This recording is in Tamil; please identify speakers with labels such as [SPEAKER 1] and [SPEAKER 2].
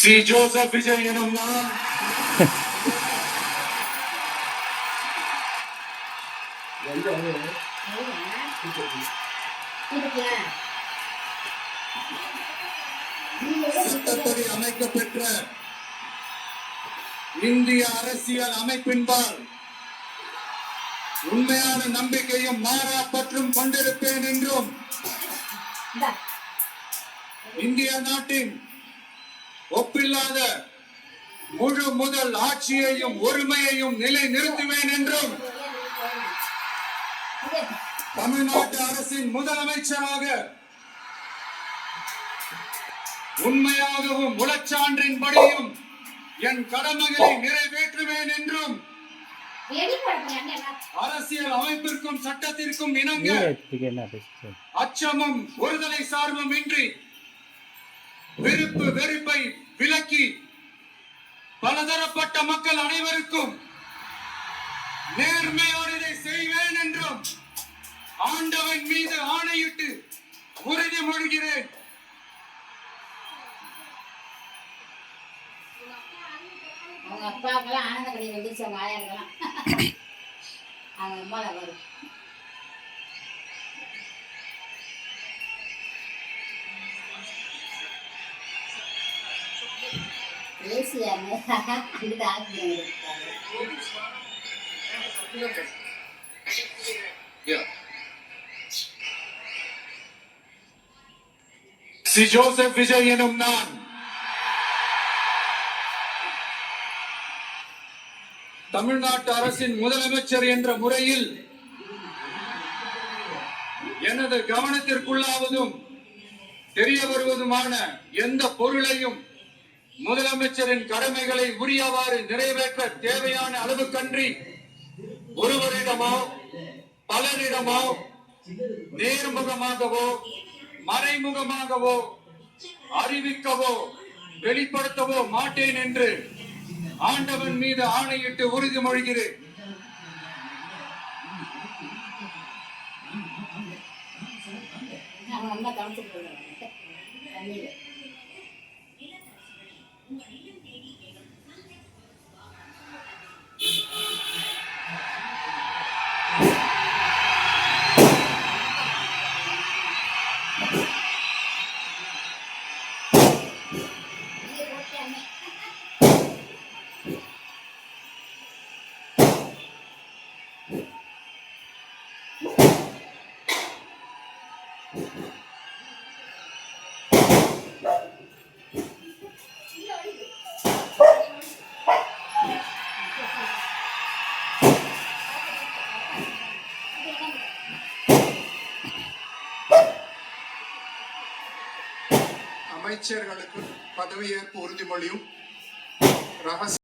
[SPEAKER 1] சி ஜோசப் விஜய் எனும் நான் சட்டப்படி அமைக்கப்பெற்ற இந்திய அரசியல் அமைப்பின்பால் உண்மையான நம்பிக்கையும் மாறாப்பற்றும் கொண்டிருப்பேன் என்றும் இந்திய நாட்டின் ஒப்பில்லாத முழு முதல் ஆட்சியையும் ஒருமையையும் நிலை நிறுத்துவேன் என்றும் தமிழ்நாட்டு அரசின் முதலமைச்சராக உண்மையாகவும் உளச்சான்றின்படியும் என் கடமைகளை நிறைவேற்றுவேன் என்றும் அரசியல் அமைப்பிற்கும் சட்டத்திற்கும் இணங்க அச்சமும் ஒருதலை சார்பும் இன்றி விருப்பு வெறுப்பை விலக்கி பலதரப்பட்ட மக்கள் அனைவருக்கும் நேர்மையோடு இதை செய்வேன் என்றும் ஆண்டவன் மீது ஆணையிட்டு உறுதிமொழிகிறேன்.
[SPEAKER 2] அவங்க அப்பாவுக்கெல்லாம் ஆனந்த கடையில் வந்துருச்சு. அவங்க ஆயாருக்கெல்லாம் அவங்க அம்மால வரும். பேசியாருங்க அங்கிட்ட ஆக்கிடுவாங்க.
[SPEAKER 1] சி ஜோசப் விஜய் எனும் நான் தமிழ்நாட்டு அரசின் முதலமைச்சர் என்ற முறையில் எனது கவனத்திற்குள்ளாவதும் தெரிய வருவதுமான எந்த பொருளையும் முதலமைச்சரின் கடமைகளை உரியவாறு நிறைவேற்ற தேவையான அளவுக்கன்றி ஒருவரிடமோ பலரிடமோ நேர்முகமாகவோ மறைமுகமாகவோ அறிவிக்கவோ வெளிப்படுத்தவோ மாட்டேன் என்று ஆண்டவன் மீது ஆணையிட்டு உறுதிமொழிகிறேன். அமைச்சர்களுக்கு பதவியேற்பு உறுதிமொழியும் ரகசிய